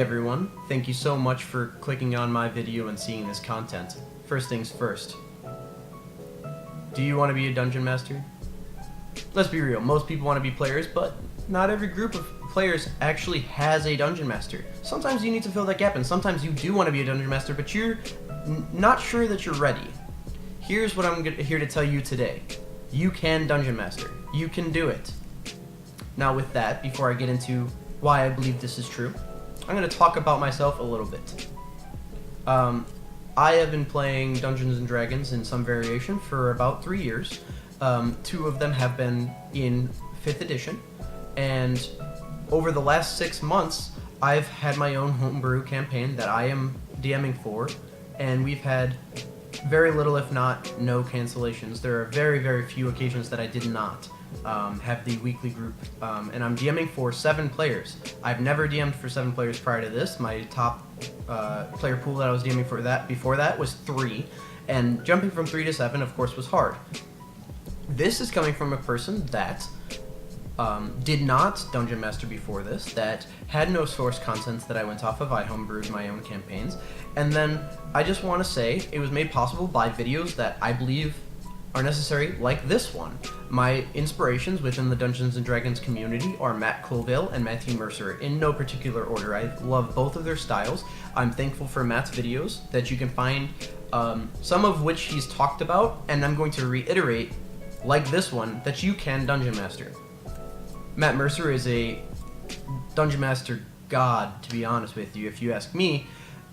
everyone, thank you so much for clicking on my video and seeing this content. First things first, do you want to be a dungeon master? Let's be real, most people want to be players, but not every group of players actually has a dungeon master. Sometimes you need to fill that gap, and sometimes you do want to be a dungeon master, but you're not sure that you're ready. Here's what I'm here to tell you today. You can dungeon master. You can do it. Now with that, before I get into why I believe this is true, I'm going to talk about myself a little bit. I have been playing Dungeons & Dragons in some variation for about 3 years. 2 of them have been in 5th edition, and over the last 6 months, I've had my own homebrew campaign that I am DMing for, and we've had very little, if not no, cancellations. There are very, very few occasions that I did not have the weekly group, and I'm DMing for 7 players. I've never DM'd for 7 players prior to this. My top player pool that I was DMing for that before that was 3, and jumping from 3 to 7, of course, was hard. This is coming from a person that did not dungeon master before this, that had no source content that I went off of. I homebrewed my own campaigns, and then I just want to say it was made possible by videos that I believe are necessary, like this one. My inspirations within the Dungeons & Dragons community are Matt Colville and Matthew Mercer, in no particular order. I love both of their styles. I'm thankful for Matt's videos that you can find, some of which he's talked about, and I'm going to reiterate, like this one, that you can dungeon master. Matt Mercer is a dungeon master god, to be honest with you, if you ask me,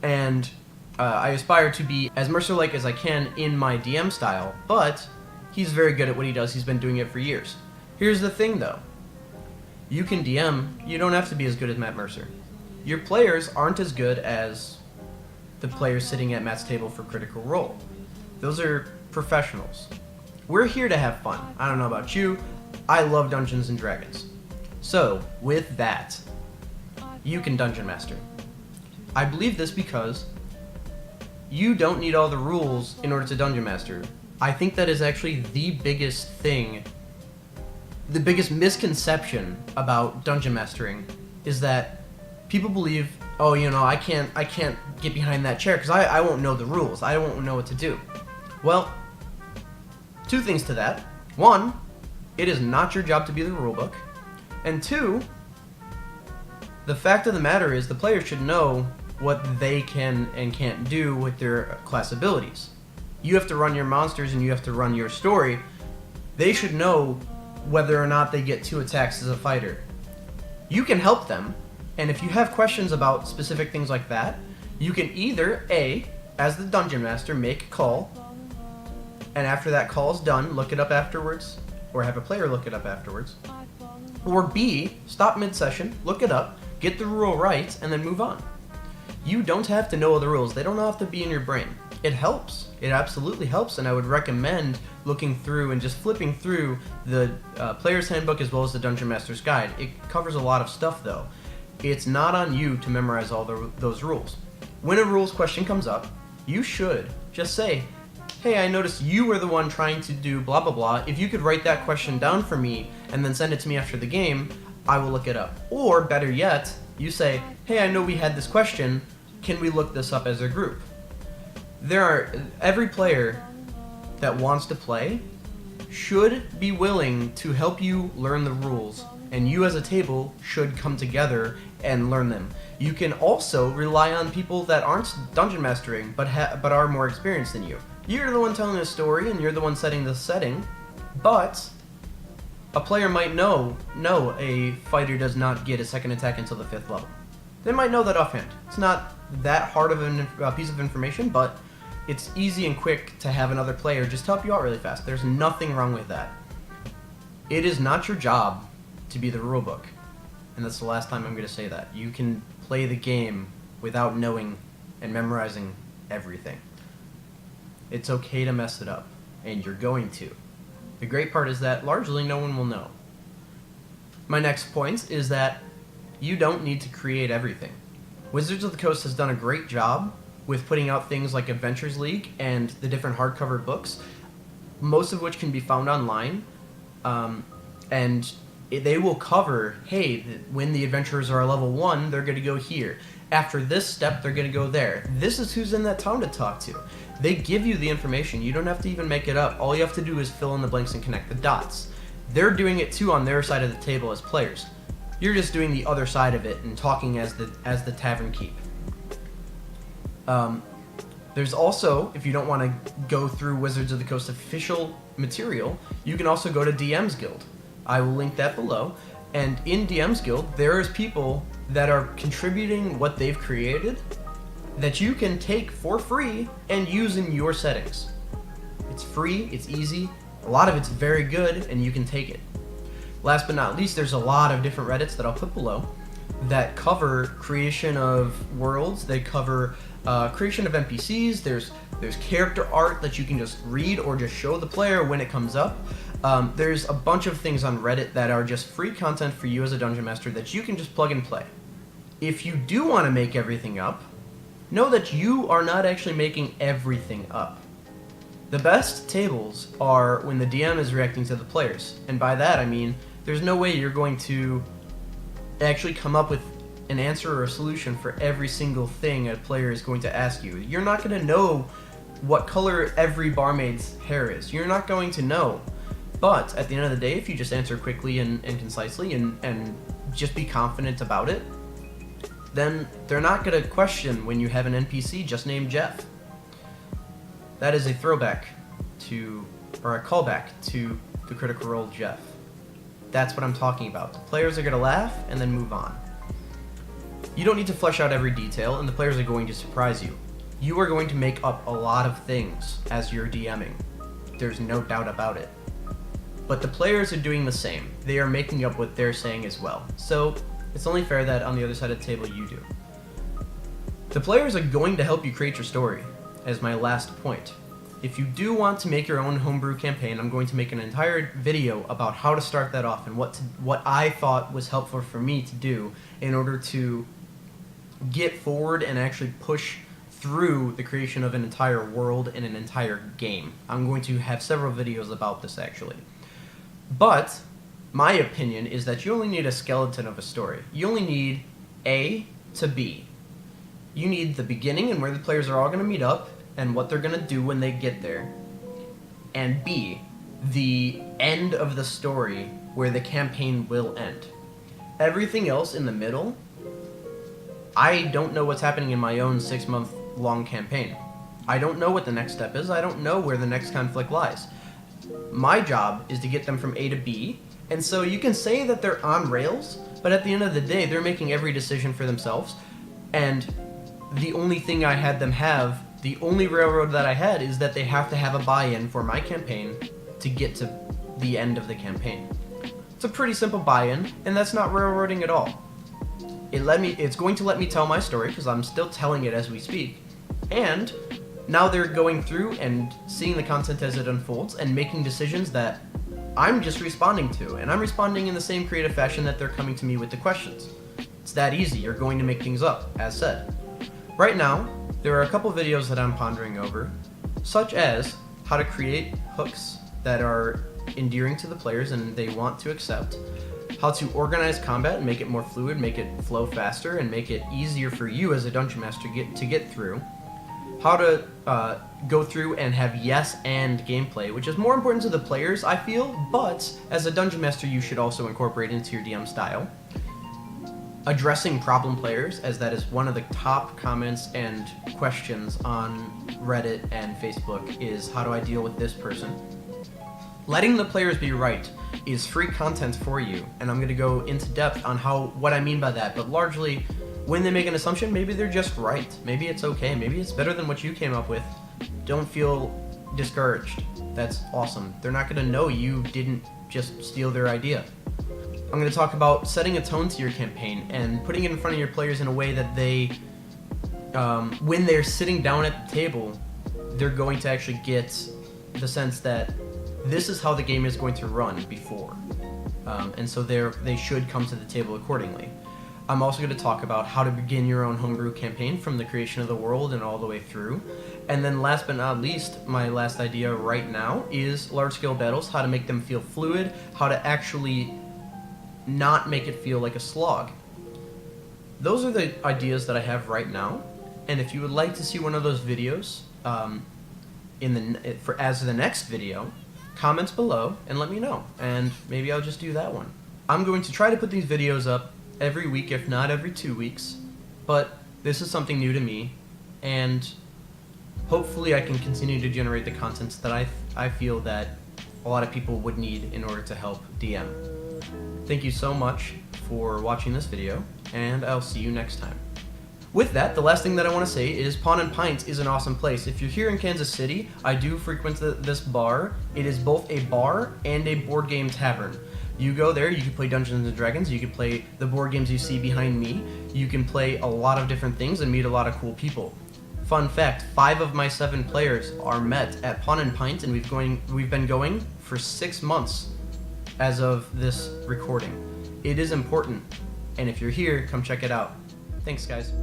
and I aspire to be as Mercer-like as I can in my DM style, but he's very good at what he does. He's been doing it for years. Here's the thing, though. You can DM, you don't have to be as good as Matt Mercer. Your players aren't as good as the players sitting at Matt's table for Critical Role. Those are professionals. We're here to have fun. I don't know about you, I love Dungeons & Dragons. So, with that, you can dungeon master. I believe this because you don't need all the rules in order to dungeon master. I think that is actually the biggest thing, the biggest misconception about dungeon mastering is that people believe, oh, you know, I can't get behind that chair because I won't know the rules. I won't know what to do. Well, 2 things to that. 1, it is not your job to be the rulebook. And 2, the fact of the matter is the player should know what they can and can't do with their class abilities. You have to run your monsters and you have to run your story. They should know whether or not they get 2 attacks as a fighter. You can help them, and if you have questions about specific things like that, you can either A, as the dungeon master, make a call, and after that call is done, look it up afterwards, or have a player look it up afterwards, or B, stop mid-session, look it up, get the rule right, and then move on. You don't have to know all the rules. They don't have to be in your brain. It helps. It absolutely helps, and I would recommend looking through and just flipping through the Player's Handbook as well as the Dungeon Master's Guide. It covers a lot of stuff, though. It's not on you to memorize all those rules. When a rules question comes up, you should just say, hey, I noticed you were the one trying to do blah blah blah. If you could write that question down for me and then send it to me after the game, I will look it up. Or, better yet, you say, hey, I know we had this question, can we look this up as a group? Every player that wants to play should be willing to help you learn the rules, and you as a table should come together and learn them. You can also rely on people that aren't dungeon mastering, but are more experienced than you. You're the one telling the story, and you're the one setting the setting, but a player might know a fighter does not get a second attack until the 5th level. They might know that offhand. It's not that hard of a piece of information, but it's easy and quick to have another player just help you out really fast. There's nothing wrong with that. It is not your job to be the rulebook, and that's the last time I'm going to say that. You can play the game without knowing and memorizing everything. It's okay to mess it up, and you're going to. The great part is that largely no one will know. My next point is that you don't need to create everything. Wizards of the Coast has done a great job with putting out things like Adventures League and the different hardcover books, most of which can be found online, and they will cover, hey, when the adventurers are level 1, they're going to go here. After this step, they're going to go there. This is who's in that town to talk to. They give you the information. You don't have to even make it up. All you have to do is fill in the blanks and connect the dots. They're doing it too on their side of the table as players. You're just doing the other side of it and talking as the tavern keep. There's also, if you don't want to go through Wizards of the Coast official material, you can also go to DM's Guild. I will link that below. And in DM's Guild, there is people that are contributing what they've created that you can take for free and use in your settings. It's free, it's easy, a lot of it's very good, and you can take it. Last but not least, there's a lot of different Reddits that I'll put below that cover creation of worlds, they cover creation of NPCs, there's character art that you can just read or just show the player when it comes up. There's a bunch of things on Reddit that are just free content for you as a Dungeon Master that you can just plug and play. If you do want to make everything up, know that you are not actually making everything up. The best tables are when the DM is reacting to the players, and by that I mean there's no way you're going to actually come up with an answer or a solution for every single thing a player is going to ask you. You're not going to know what color every barmaid's hair is. You're not going to know. But at the end of the day, if you just answer quickly and concisely and just be confident about it, then they're not going to question when you have an NPC just named Jeff. That is a throwback to, or a callback to the Critical Role Jeff. That's what I'm talking about. The players are going to laugh and then move on. You don't need to flesh out every detail, and the players are going to surprise you. You are going to make up a lot of things as you're DMing. There's no doubt about it. But the players are doing the same. They are making up what they're saying as well. So it's only fair that on the other side of the table you do. The players are going to help you create your story, as my last point. If you do want to make your own homebrew campaign, I'm going to make an entire video about how to start that off and what I thought was helpful for me to do in order to get forward and actually push through the creation of an entire world and an entire game. I'm going to have several videos about this actually. But my opinion is that you only need a skeleton of a story. You only need A to B. You need the beginning and where the players are all going to meet up and what they're going to do when they get there. And B, the end of the story where the campaign will end. Everything else in the middle, I don't know what's happening in my own 6-month-long campaign. I don't know what the next step is. I don't know where the next conflict lies. My job is to get them from A to B, and so you can say that they're on rails, but at the end of the day, they're making every decision for themselves, and the only thing I had them have, the only railroad that I had, is that they have to have a buy-in for my campaign to get to the end of the campaign. It's a pretty simple buy-in, and that's not railroading at all. It's going to let me tell my story, because I'm still telling it as we speak, and now they're going through and seeing the content as it unfolds and making decisions that I'm just responding to, and I'm responding in the same creative fashion that they're coming to me with the questions. It's that easy. You're going to make things up, as said. Right now, there are a couple videos that I'm pondering over, such as how to create hooks that are endearing to the players and they want to accept, how to organize combat and make it more fluid, make it flow faster, and make it easier for you as a Dungeon Master to get through, how to go through and have yes and gameplay, which is more important to the players, I feel, but as a Dungeon Master you should also incorporate into your DM style. Addressing problem players, as that is one of the top comments and questions on Reddit and Facebook, is how do I deal with this person? Letting the players be right is free content for you, and I'm going to go into depth on what I mean by that, but largely, when they make an assumption, maybe they're just right. Maybe it's okay. Maybe it's better than what you came up with. Don't feel discouraged. That's awesome. They're not going to know you didn't just steal their idea. I'm going to talk about setting a tone to your campaign and putting it in front of your players in a way that they, when they're sitting down at the table, they're going to actually get the sense that this is how the game is going to run before. And so they should come to the table accordingly. I'm also going to talk about how to begin your own homebrew campaign from the creation of the world and all the way through. And then last but not least, my last idea right now is large-scale battles, how to make them feel fluid, how to actually not make it feel like a slog. Those are the ideas that I have right now, and if you would like to see one of those videos as the next video, comment below and let me know, and maybe I'll just do that one. I'm going to try to put these videos up every week, if not every 2 weeks, but this is something new to me, and hopefully I can continue to generate the content that I feel that a lot of people would need in order to help DM. Thank you so much for watching this video, and I'll see you next time. With that, the last thing that I want to say is Pawn and Pints is an awesome place. If you're here in Kansas City, I do frequent this bar. It is both a bar and a board game tavern. You go there, you can play Dungeons and Dragons, you can play the board games you see behind me, you can play a lot of different things and meet a lot of cool people. Fun fact, 5 of my 7 players are met at Pawn and Pint, and we've been going for 6 months as of this recording. It is important, and if you're here, come check it out. Thanks, guys.